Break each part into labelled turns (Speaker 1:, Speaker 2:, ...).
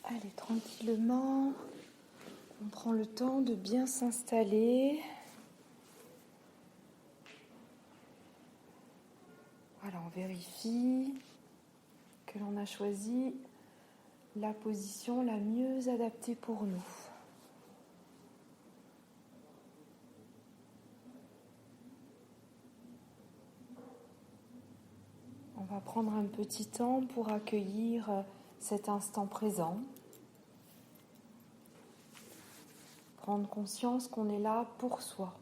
Speaker 1: Allez, tranquillement, on prend le temps de bien s'installer. Voilà, on vérifie que l'on a choisi la position la mieux adaptée pour nous. On va prendre un petit temps pour accueillir cet instant présent. Prendre conscience qu'on est là pour soi.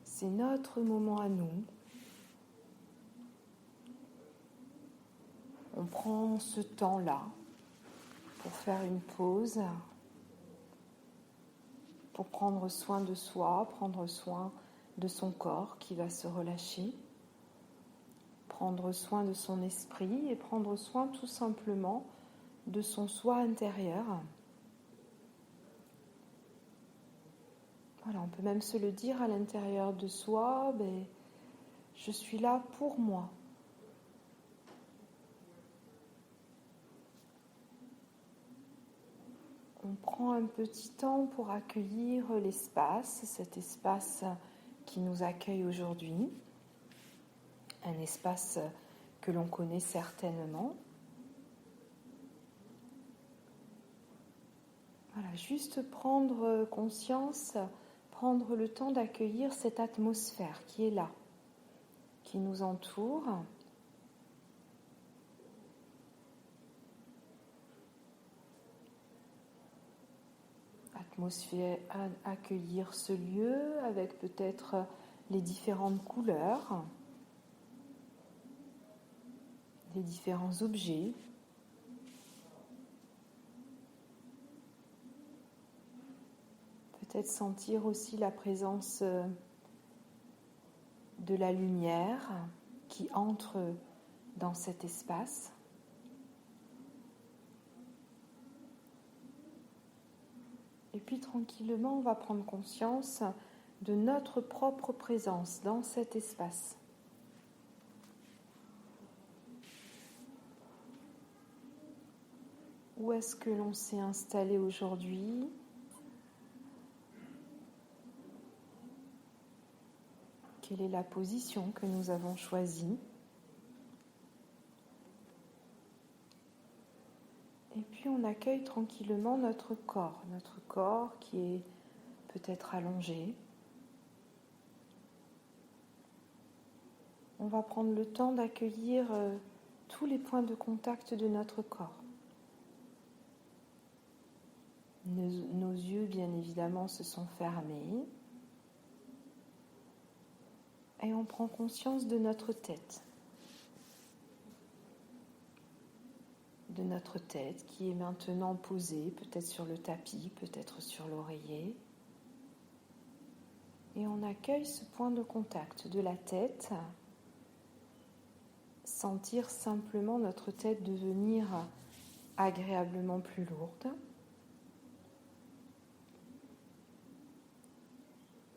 Speaker 1: C'est notre moment à nous. On prend ce temps-là pour faire une pause, pour prendre soin de soi, prendre soin de son corps qui va se relâcher, prendre soin de son esprit et prendre soin tout simplement de son soi intérieur. Voilà, on peut même se le dire à l'intérieur de soi, je suis là pour moi. On prend un petit temps pour accueillir l'espace, cet espace qui nous accueille aujourd'hui, un espace que l'on connaît certainement. Voilà, juste prendre conscience, prendre le temps d'accueillir cette atmosphère qui est là, qui nous entoure. Atmosphère, accueillir ce lieu avec peut-être les différentes couleurs, les différents objets. Peut-être sentir aussi la présence de la lumière qui entre dans cet espace. Et puis tranquillement, on va prendre conscience de notre propre présence dans cet espace. Où est-ce que l'on s'est installé aujourd'hui ? Quelle est la position que nous avons choisie ? Et puis on accueille tranquillement notre corps qui est peut-être allongé. On va prendre le temps d'accueillir tous les points de contact de notre corps. Nos yeux, bien évidemment, se sont fermés. Et on prend conscience de notre tête. De notre tête qui est maintenant posée, peut-être sur le tapis, peut-être sur l'oreiller. Et on accueille ce point de contact de la tête. Sentir simplement notre tête devenir agréablement plus lourde.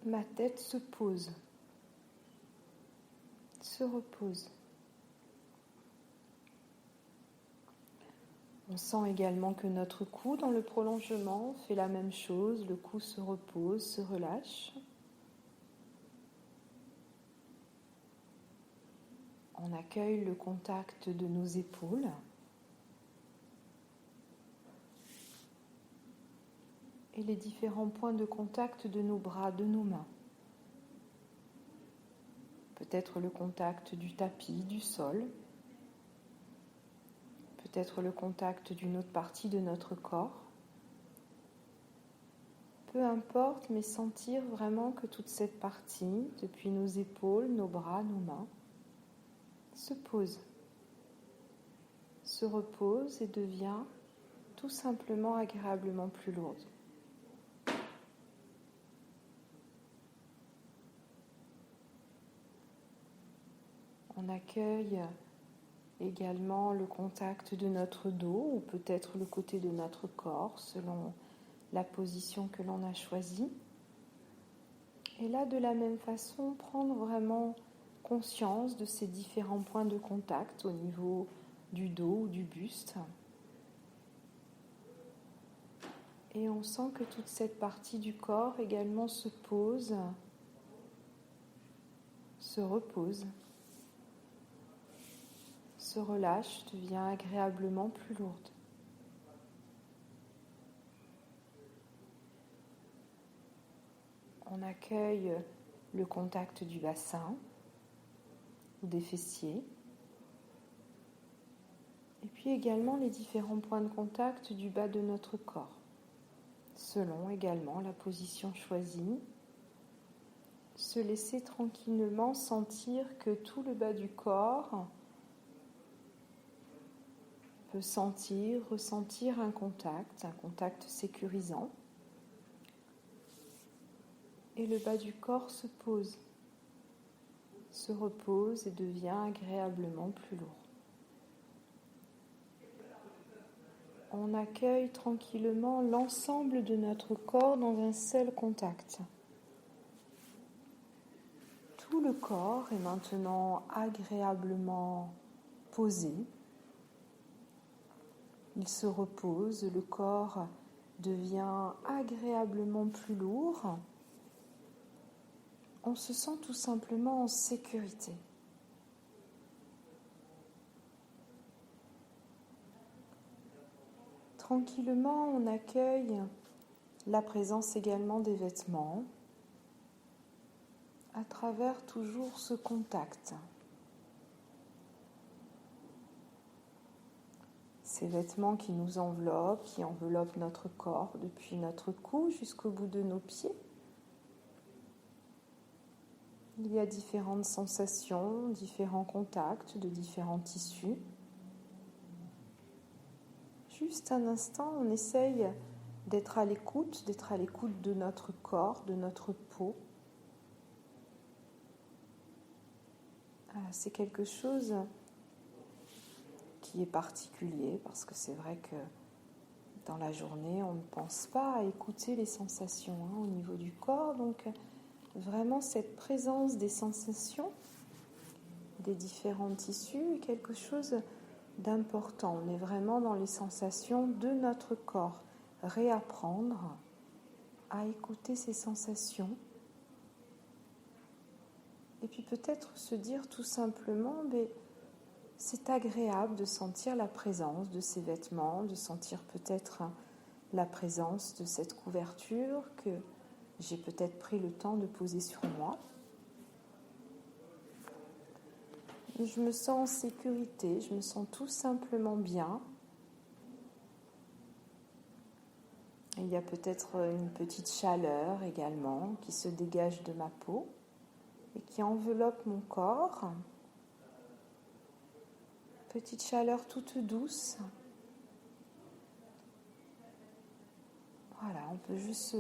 Speaker 1: Ma tête se pose, se repose. On sent également que notre cou dans le prolongement fait la même chose. Le cou se repose, se relâche. On accueille le contact de nos épaules. Et les différents points de contact de nos bras, de nos mains. Peut-être le contact du tapis, du sol. Peut-être le contact d'une autre partie de notre corps. Peu importe, mais sentir vraiment que toute cette partie, depuis nos épaules, nos bras, nos mains, se pose, se repose et devient tout simplement agréablement plus lourde. On accueille également le contact de notre dos ou peut-être le côté de notre corps selon la position que l'on a choisie. Et là, de la même façon, prendre vraiment conscience de ces différents points de contact au niveau du dos ou du buste. Et on sent que toute cette partie du corps également se pose, se repose, se relâche, devient agréablement plus lourde. On accueille le contact du bassin ou des fessiers. Et puis également les différents points de contact du bas de notre corps, selon également la position choisie. Se laisser tranquillement sentir que tout le bas du corps peut ressentir un contact sécurisant. Et le bas du corps se pose, se repose et devient agréablement plus lourd. On accueille tranquillement l'ensemble de notre corps dans un seul contact. Tout le corps est maintenant agréablement posé. Il se repose, le corps devient agréablement plus lourd. On se sent tout simplement en sécurité. Tranquillement, on accueille la présence également des vêtements à travers toujours ce contact. Ces vêtements qui nous enveloppent, qui enveloppent notre corps depuis notre cou jusqu'au bout de nos pieds. Il y a différentes sensations, différents contacts de différents tissus. Juste un instant, on essaye d'être à l'écoute de notre corps, de notre peau. C'est quelque chose qui est particulier parce que c'est vrai que dans la journée, on ne pense pas à écouter les sensations au niveau du corps. Donc, vraiment, cette présence des sensations, des différents tissus est quelque chose d'important. On est vraiment dans les sensations de notre corps. Réapprendre à écouter ces sensations. Et puis peut-être se dire tout simplement, c'est agréable de sentir la présence de ces vêtements, de sentir peut-être la présence de cette couverture que j'ai peut-être pris le temps de poser sur moi. Et je me sens en sécurité, je me sens tout simplement bien. Et il y a peut-être une petite chaleur également qui se dégage de ma peau et qui enveloppe mon corps. Petite chaleur toute douce. Voilà, on peut juste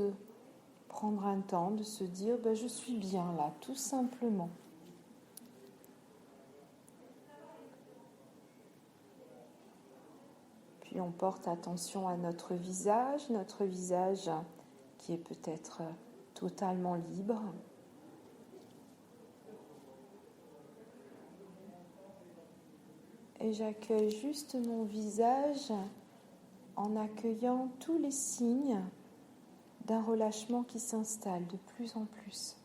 Speaker 1: prendre un temps de se dire je suis bien là, tout simplement. Puis on porte attention à notre visage qui est peut-être totalement libre. Et j'accueille juste mon visage en accueillant tous les signes d'un relâchement qui s'installe de plus en plus.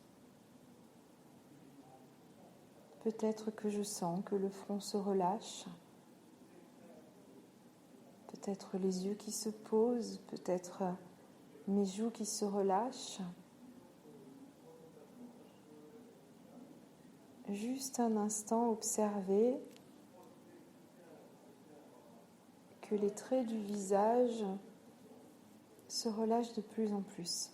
Speaker 1: Peut-être que je sens que le front se relâche, peut-être les yeux qui se posent, peut-être mes joues qui se relâchent. Juste un instant, observer que les traits du visage se relâchent de plus en plus.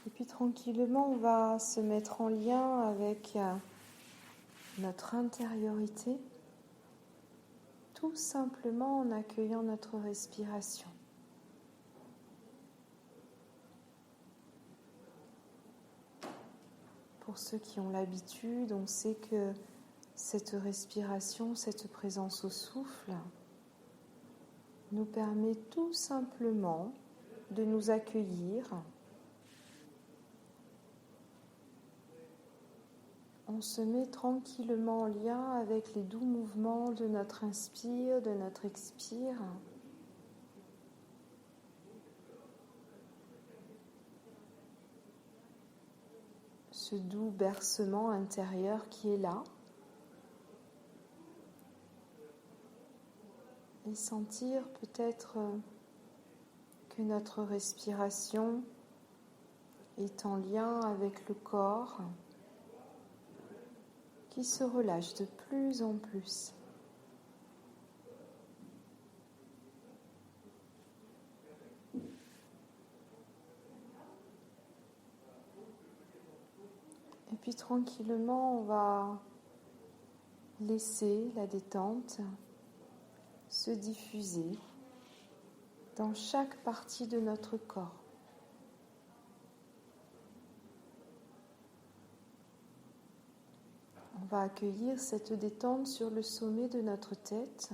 Speaker 1: Et puis tranquillement, on va se mettre en lien avec notre intériorité, tout simplement en accueillant notre respiration. Pour ceux qui ont l'habitude, on sait que cette respiration, cette présence au souffle, nous permet tout simplement de nous accueillir On se met tranquillement en lien avec les doux mouvements de notre inspire, de notre expire. Ce doux bercement intérieur qui est là. Et sentir peut-être que notre respiration est en lien avec le corps qui se relâche de plus en plus. Et puis tranquillement, on va laisser la détente se diffuser dans chaque partie de notre corps. On va accueillir cette détente sur le sommet de notre tête.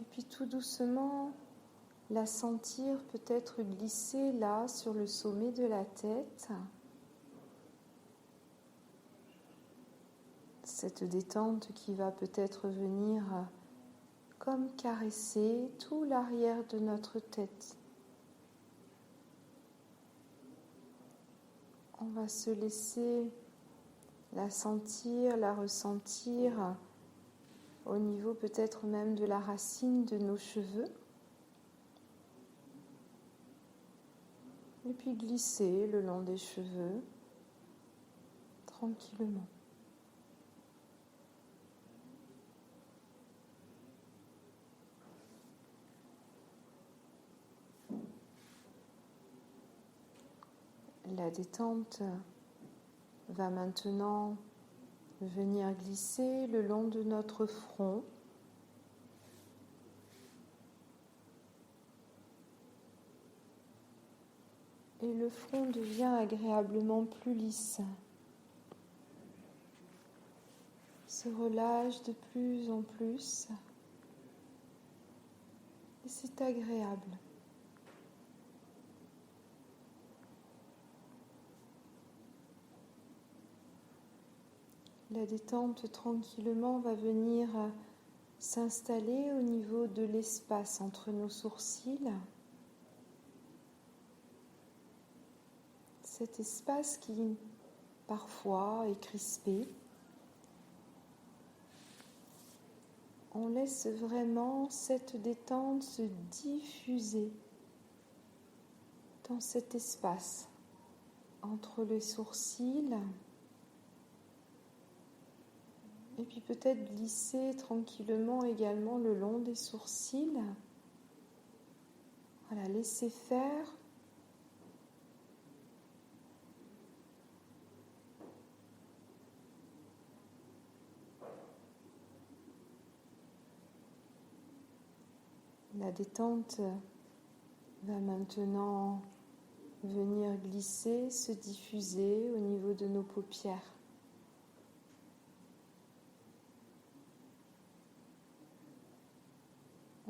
Speaker 1: Et puis tout doucement, la sentir peut-être glisser là sur le sommet de la tête. Cette détente qui va peut-être venir comme caresser tout l'arrière de notre tête. On va se laisser la sentir, la ressentir au niveau peut-être même de la racine de nos cheveux. Et puis glisser le long des cheveux, tranquillement. La détente va maintenant venir glisser le long de notre front. Et le front devient agréablement plus lisse. Se relâche de plus en plus. Et c'est agréable. La détente tranquillement va venir s'installer au niveau de l'espace entre nos sourcils. Cet espace qui parfois est crispé. On laisse vraiment cette détente se diffuser dans cet espace entre les sourcils. Et puis peut-être glisser tranquillement également le long des sourcils. Voilà, laisser faire. La détente va maintenant venir glisser, se diffuser au niveau de nos paupières.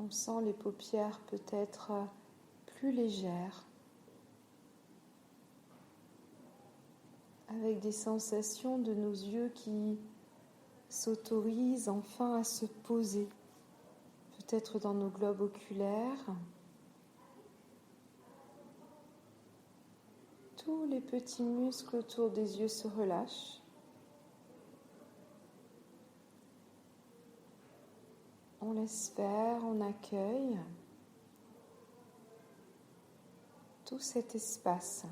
Speaker 1: On sent les paupières peut-être plus légères, avec des sensations de nos yeux qui s'autorisent enfin à se poser, peut-être dans nos globes oculaires. Tous les petits muscles autour des yeux se relâchent. On laisse faire, on accueille tout cet espace.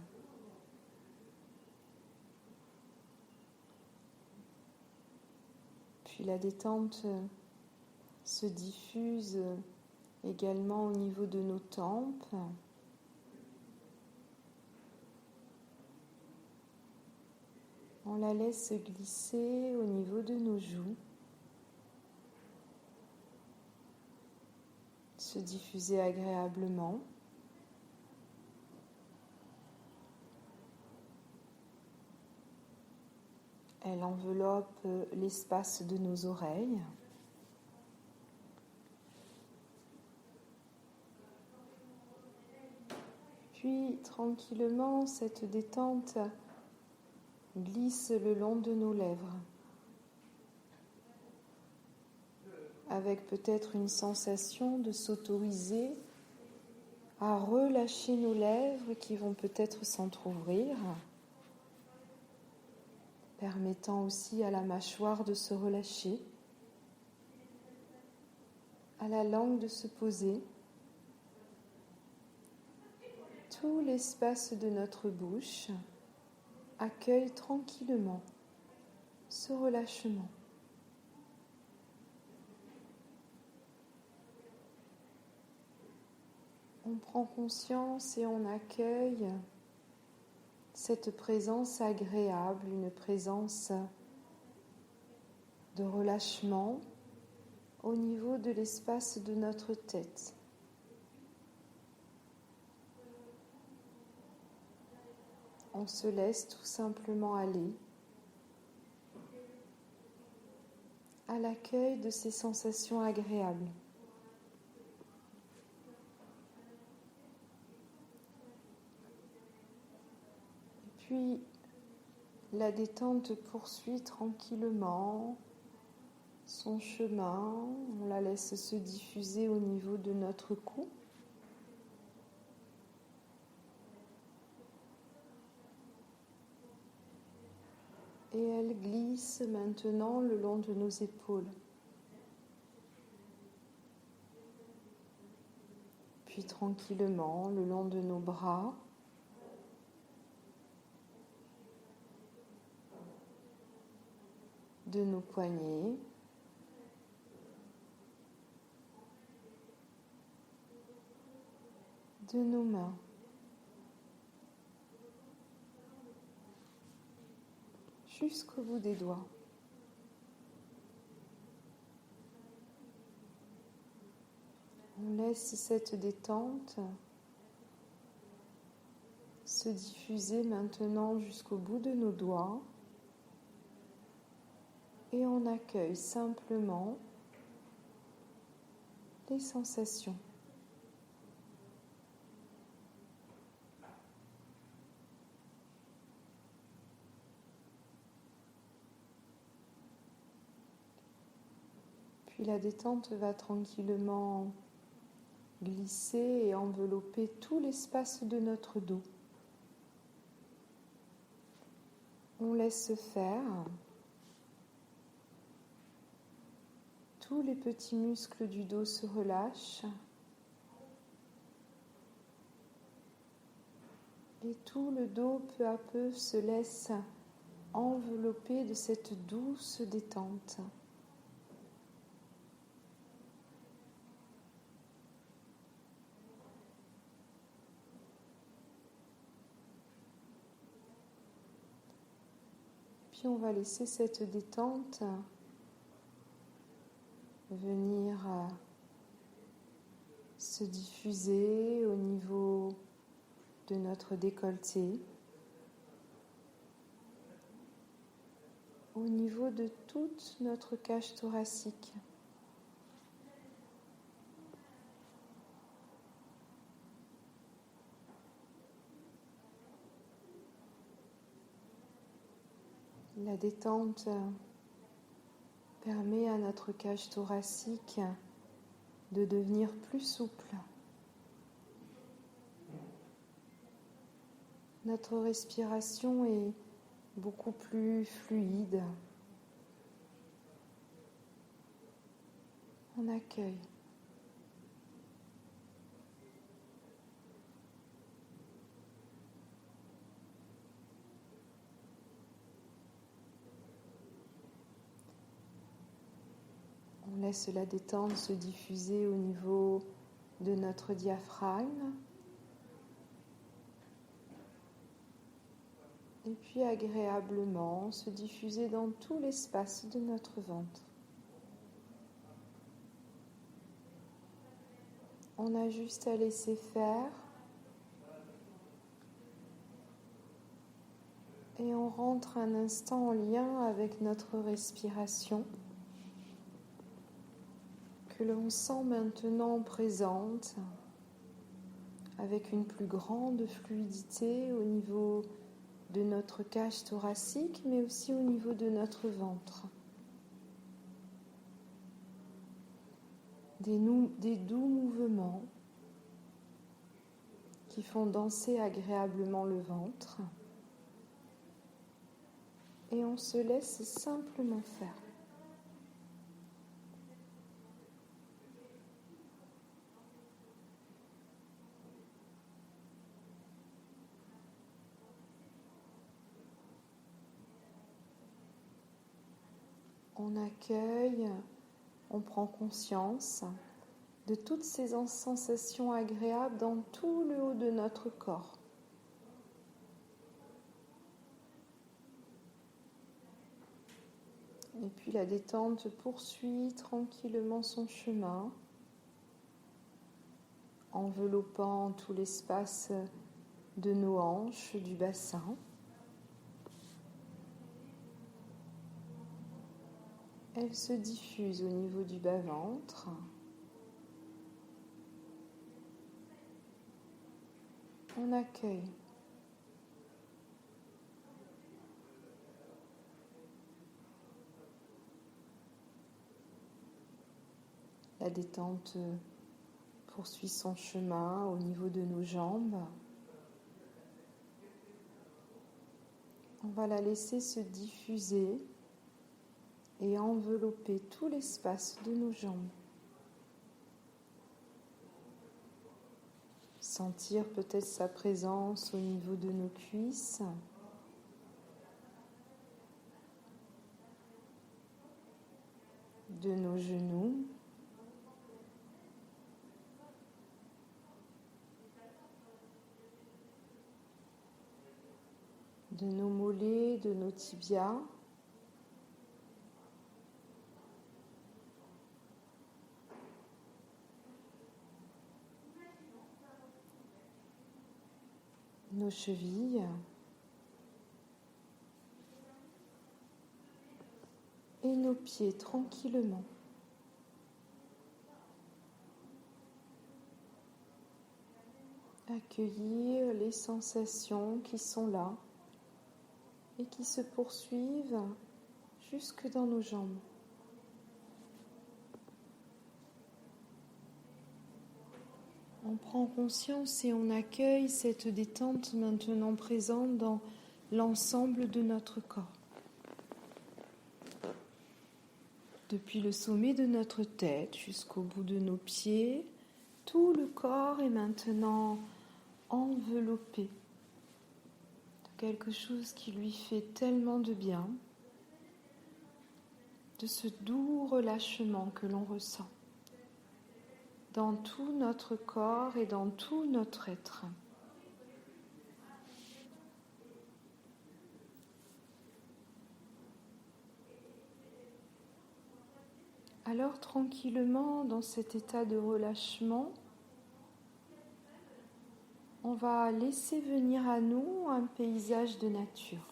Speaker 1: Puis la détente se diffuse également au niveau de nos tempes. On la laisse glisser au niveau de nos joues, se diffuser agréablement. Elle enveloppe l'espace de nos oreilles. Puis tranquillement, cette détente glisse le long de nos lèvres, avec peut-être une sensation de s'autoriser à relâcher nos lèvres qui vont peut-être s'entrouvrir, permettant aussi à la mâchoire de se relâcher, à la langue de se poser. Tout l'espace de notre bouche accueille tranquillement ce relâchement. On prend conscience et on accueille cette présence agréable, une présence de relâchement au niveau de l'espace de notre tête. On se laisse tout simplement aller à l'accueil de ces sensations agréables. Puis la détente poursuit tranquillement son chemin, on la laisse se diffuser au niveau de notre cou. Et elle glisse maintenant le long de nos épaules. Puis tranquillement le long de nos bras. De nos poignets. De nos mains. Jusqu'au bout des doigts. On laisse cette détente se diffuser maintenant jusqu'au bout de nos doigts et on accueille simplement les sensations. Puis la détente va tranquillement glisser et envelopper tout l'espace de notre dos. On laisse faire. Tous les petits muscles du dos se relâchent. Et tout le dos, peu à peu, se laisse envelopper de cette douce détente. Puis on va laisser cette détente venir se diffuser au niveau de notre décolleté, au niveau de toute notre cage thoracique. La détente permet à notre cage thoracique de devenir plus souple. Notre respiration est beaucoup plus fluide. On accueille. On laisse la détente se diffuser au niveau de notre diaphragme. Et puis agréablement se diffuser dans tout l'espace de notre ventre. On a juste à laisser faire. Et on rentre un instant en lien avec notre respiration, que l'on sent maintenant présente, avec une plus grande fluidité au niveau de notre cage thoracique, mais aussi au niveau de notre ventre. Des doux mouvements qui font danser agréablement le ventre. Et on se laisse simplement faire. On accueille, on prend conscience de toutes ces sensations agréables dans tout le haut de notre corps. Et puis la détente poursuit tranquillement son chemin, enveloppant tout l'espace de nos hanches, du bassin. Elle se diffuse au niveau du bas-ventre. On accueille. La détente poursuit son chemin au niveau de nos jambes. On va la laisser se diffuser et envelopper tout l'espace de nos jambes. Sentir peut-être sa présence au niveau de nos cuisses. De nos genoux. De nos mollets, de nos tibias. Nos chevilles. Et nos pieds tranquillement. Accueillir les sensations qui sont là et qui se poursuivent jusque dans nos jambes. On prend conscience et on accueille cette détente maintenant présente dans l'ensemble de notre corps. Depuis le sommet de notre tête jusqu'au bout de nos pieds, tout le corps est maintenant enveloppé de quelque chose qui lui fait tellement de bien, de ce doux relâchement que l'on ressent dans tout notre corps et dans tout notre être. Alors tranquillement, dans cet état de relâchement, on va laisser venir à nous un paysage de nature.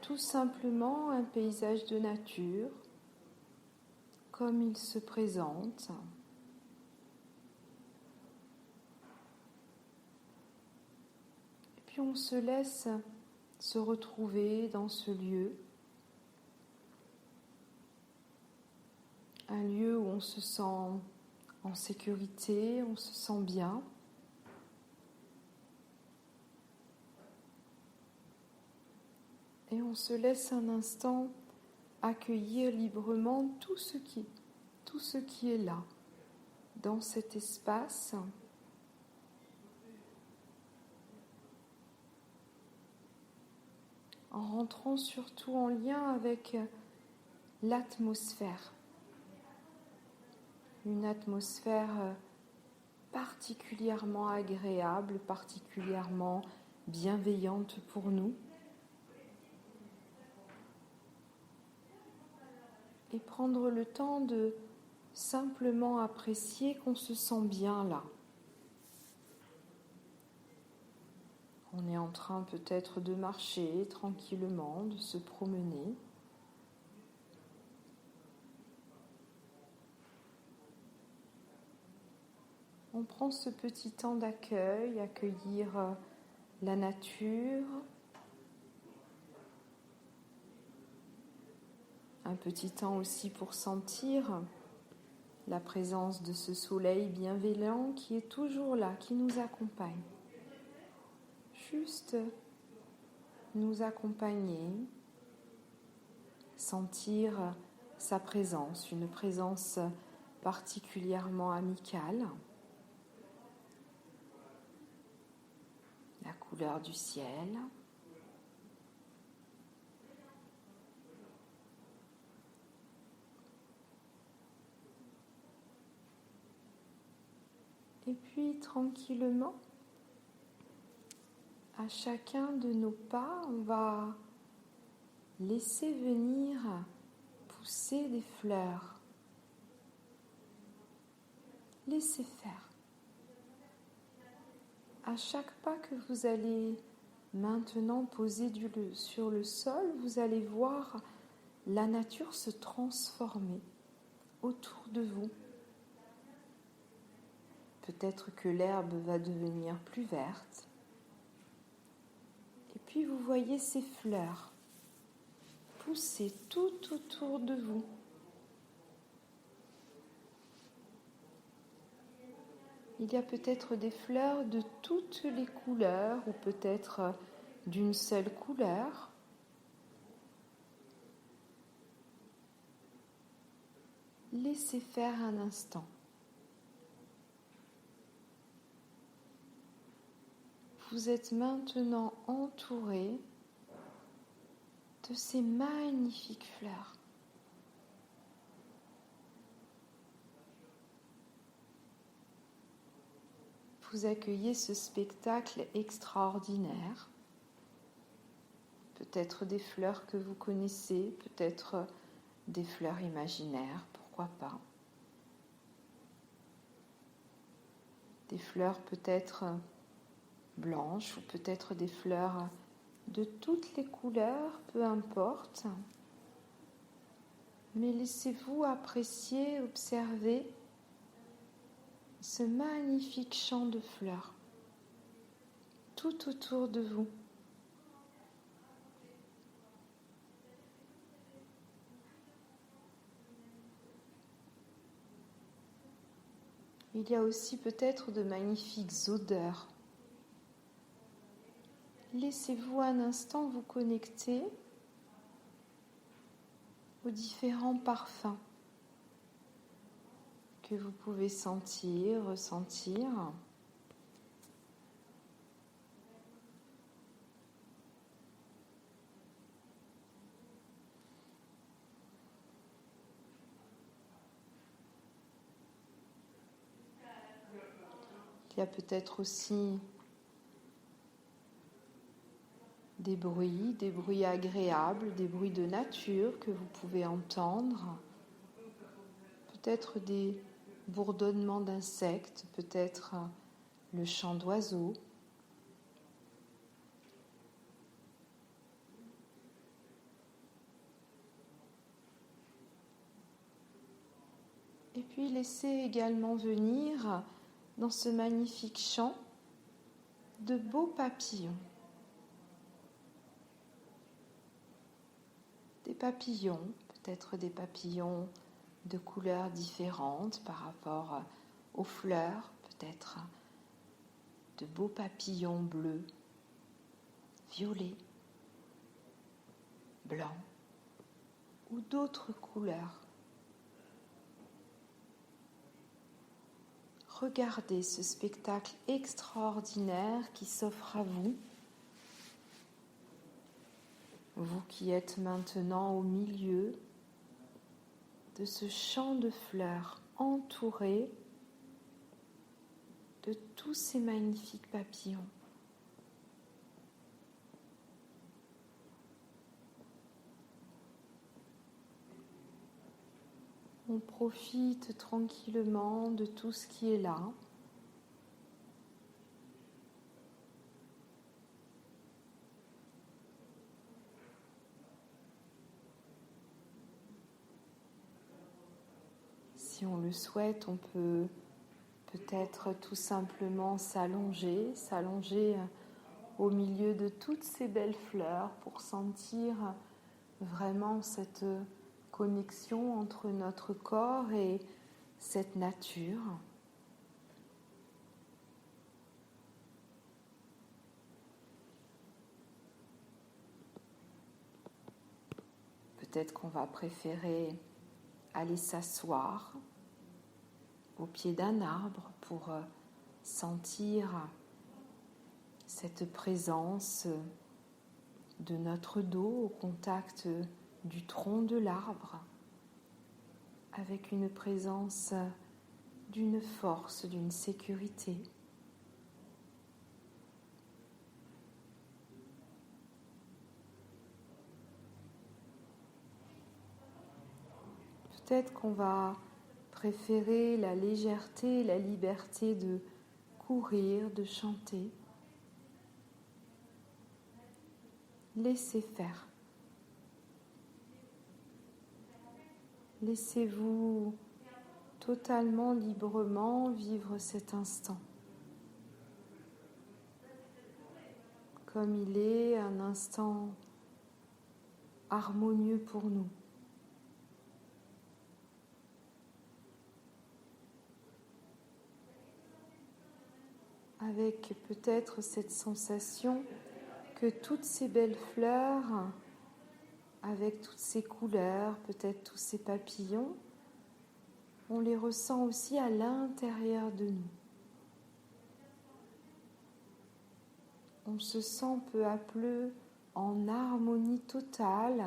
Speaker 1: Tout simplement un paysage de nature, comme il se présente. Et puis on se laisse se retrouver dans ce lieu. Un lieu où on se sent en sécurité, on se sent bien. Et on se laisse un instant accueillir librement tout ce qui est là, dans cet espace. En rentrant surtout en lien avec l'atmosphère. Une atmosphère particulièrement agréable, particulièrement bienveillante pour nous. Et prendre le temps de simplement apprécier qu'on se sent bien là. On est en train peut-être de marcher tranquillement, de se promener. On prend ce petit temps d'accueil, accueillir la nature, un petit temps aussi pour sentir la présence de ce soleil bienveillant qui est toujours là, qui nous accompagne. Juste nous accompagner, sentir sa présence, une présence particulièrement amicale, la couleur du ciel. Et puis tranquillement, à chacun de nos pas, on va laisser venir pousser des fleurs. Laissez faire. À chaque pas que vous allez maintenant poser sur le sol, vous allez voir la nature se transformer autour de vous. Peut-être que l'herbe va devenir plus verte. Et puis vous voyez ces fleurs pousser tout autour de vous. Il y a peut-être des fleurs de toutes les couleurs ou peut-être d'une seule couleur. Laissez faire un instant. Vous êtes maintenant entouré de ces magnifiques fleurs. Vous accueillez ce spectacle extraordinaire. Peut-être des fleurs que vous connaissez, peut-être des fleurs imaginaires, pourquoi pas. Des fleurs peut-être blanches ou peut-être des fleurs de toutes les couleurs, peu importe. Mais laissez-vous apprécier, observer ce magnifique champ de fleurs tout autour de vous. Il y a aussi peut-être de magnifiques odeurs. Laissez-vous un instant vous connecter aux différents parfums que vous pouvez sentir, ressentir. Il y a peut-être aussi des bruits agréables, des bruits de nature que vous pouvez entendre. Peut-être des bourdonnements d'insectes, peut-être le chant d'oiseaux. Et puis laissez également venir dans ce magnifique champ de beaux papillons. Des papillons, peut-être des papillons de couleurs différentes par rapport aux fleurs, peut-être de beaux papillons bleus, violets, blancs ou d'autres couleurs. Regardez ce spectacle extraordinaire qui s'offre à vous. Vous qui êtes maintenant au milieu de ce champ de fleurs entouré de tous ces magnifiques papillons. On profite tranquillement de tout ce qui est là. Si on le souhaite, on peut peut-être tout simplement s'allonger au milieu de toutes ces belles fleurs pour sentir vraiment cette connexion entre notre corps et cette nature. Peut-être qu'on va préférer aller s'asseoir au pied d'un arbre pour sentir cette présence de notre dos au contact du tronc de l'arbre, avec une présence d'une force, d'une sécurité. Peut-être qu'on va préférer la légèreté, la liberté de courir, de chanter. Laissez faire. Laissez-vous totalement librement vivre cet instant. Comme il est un instant harmonieux pour nous. Avec peut-être cette sensation que toutes ces belles fleurs, avec toutes ces couleurs, peut-être tous ces papillons, on les ressent aussi à l'intérieur de nous. On se sent peu à peu en harmonie totale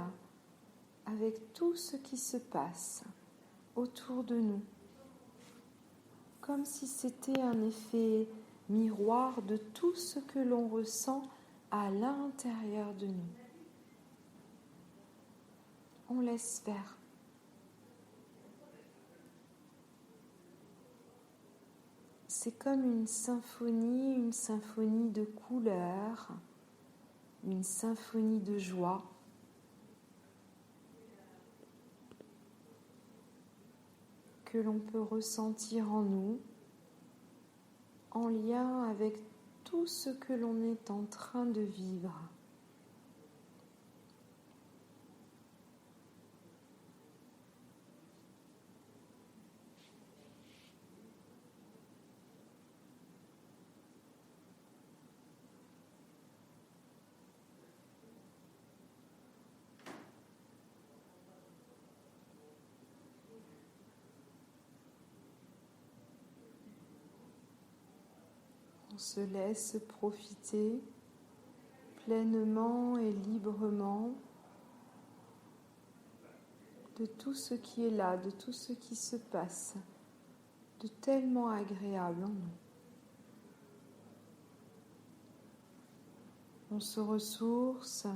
Speaker 1: avec tout ce qui se passe autour de nous, comme si c'était un effet miroir de tout ce que l'on ressent à l'intérieur de nous. On laisse faire. C'est comme une symphonie de couleurs, une symphonie de joie. Que l'on peut ressentir en nous, en lien avec tout ce que l'on est en train de vivre. On se laisse profiter pleinement et librement de tout ce qui est là, de tout ce qui se passe, de tellement agréable en nous. On se ressource,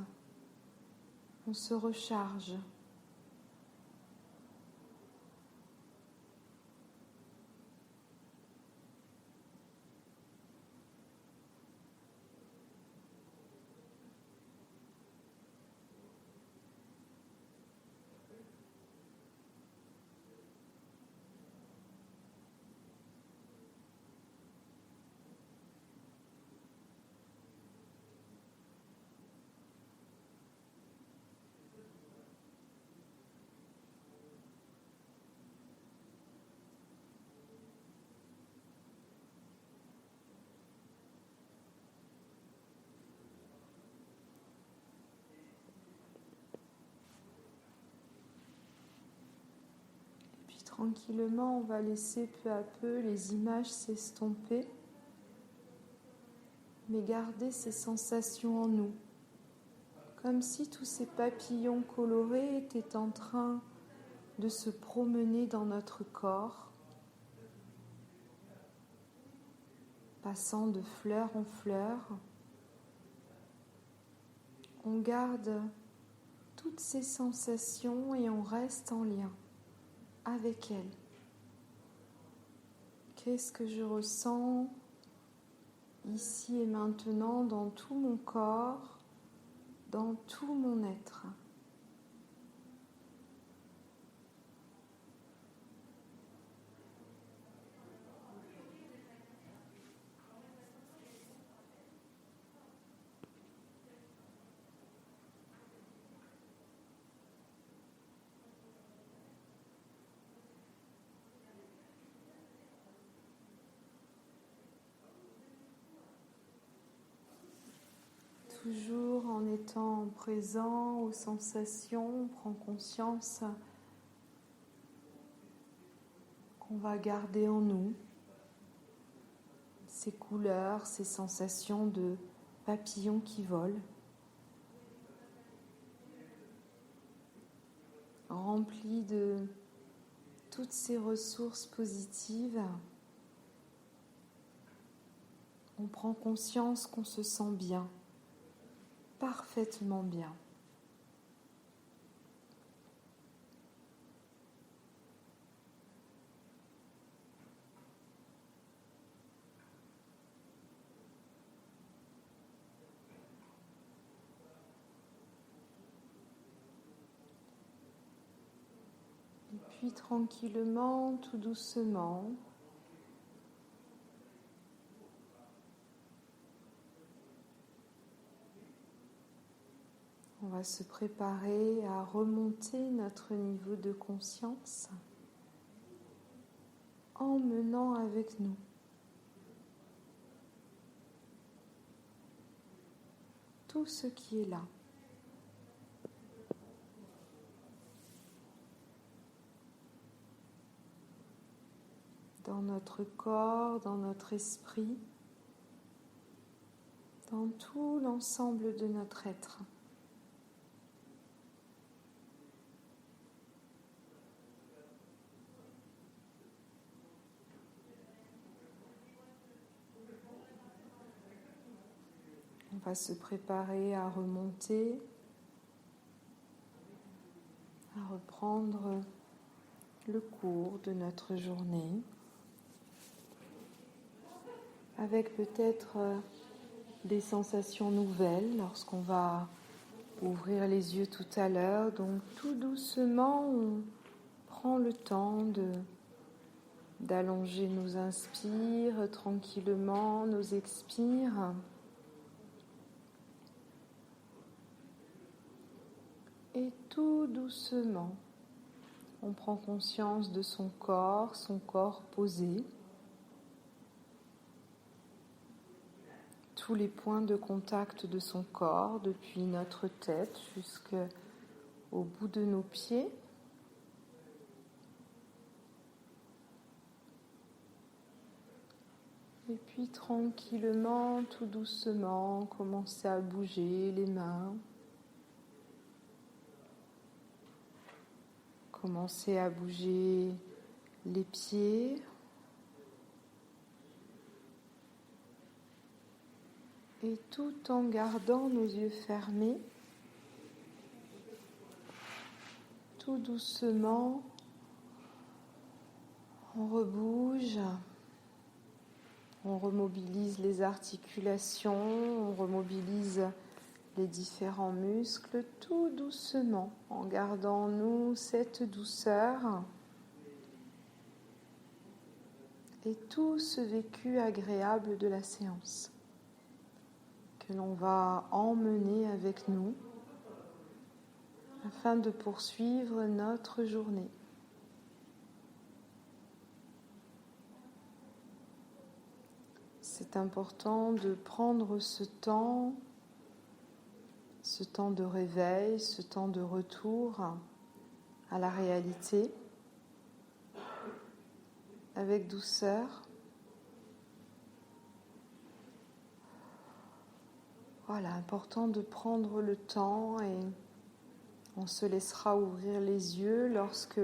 Speaker 1: on se recharge. Tranquillement, on va laisser peu à peu les images s'estomper, mais garder ces sensations en nous, comme si tous ces papillons colorés étaient en train de se promener dans notre corps, passant de fleur en fleur. On garde toutes ces sensations et on reste en lien avec elle. Qu'est-ce que je ressens ici et maintenant dans tout mon corps, dans tout mon être? Toujours en étant présent aux sensations, on prend conscience qu'on va garder en nous ces couleurs, ces sensations de papillons qui volent, remplis de toutes ces ressources positives. On prend conscience qu'on se sent bien, parfaitement bien. Et puis tranquillement, tout doucement, on va se préparer à remonter notre niveau de conscience en menant avec nous tout ce qui est là. Dans notre corps, dans notre esprit, dans tout l'ensemble de notre être. On va se préparer à remonter, à reprendre le cours de notre journée, avec peut-être des sensations nouvelles lorsqu'on va ouvrir les yeux tout à l'heure. Donc tout doucement, on prend le temps d'allonger nos inspires, tranquillement nos expires. Et tout doucement, on prend conscience de son corps posé, tous les points de contact de son corps, depuis notre tête jusqu'au bout de nos pieds. Et puis tranquillement, tout doucement, commencer à bouger les mains. Commencer à bouger les pieds. Et tout en gardant nos yeux fermés, tout doucement, on rebouge, on remobilise les articulations, on remobilise les différents muscles, tout doucement, en gardant en nous cette douceur et tout ce vécu agréable de la séance que l'on va emmener avec nous afin de poursuivre notre journée. C'est important de prendre ce temps de réveil, ce temps de retour à la réalité, avec douceur. Voilà, important de prendre le temps et on se laissera ouvrir les yeux lorsque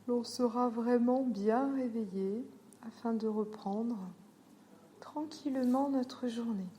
Speaker 1: l'on sera vraiment bien réveillé afin de reprendre tranquillement notre journée.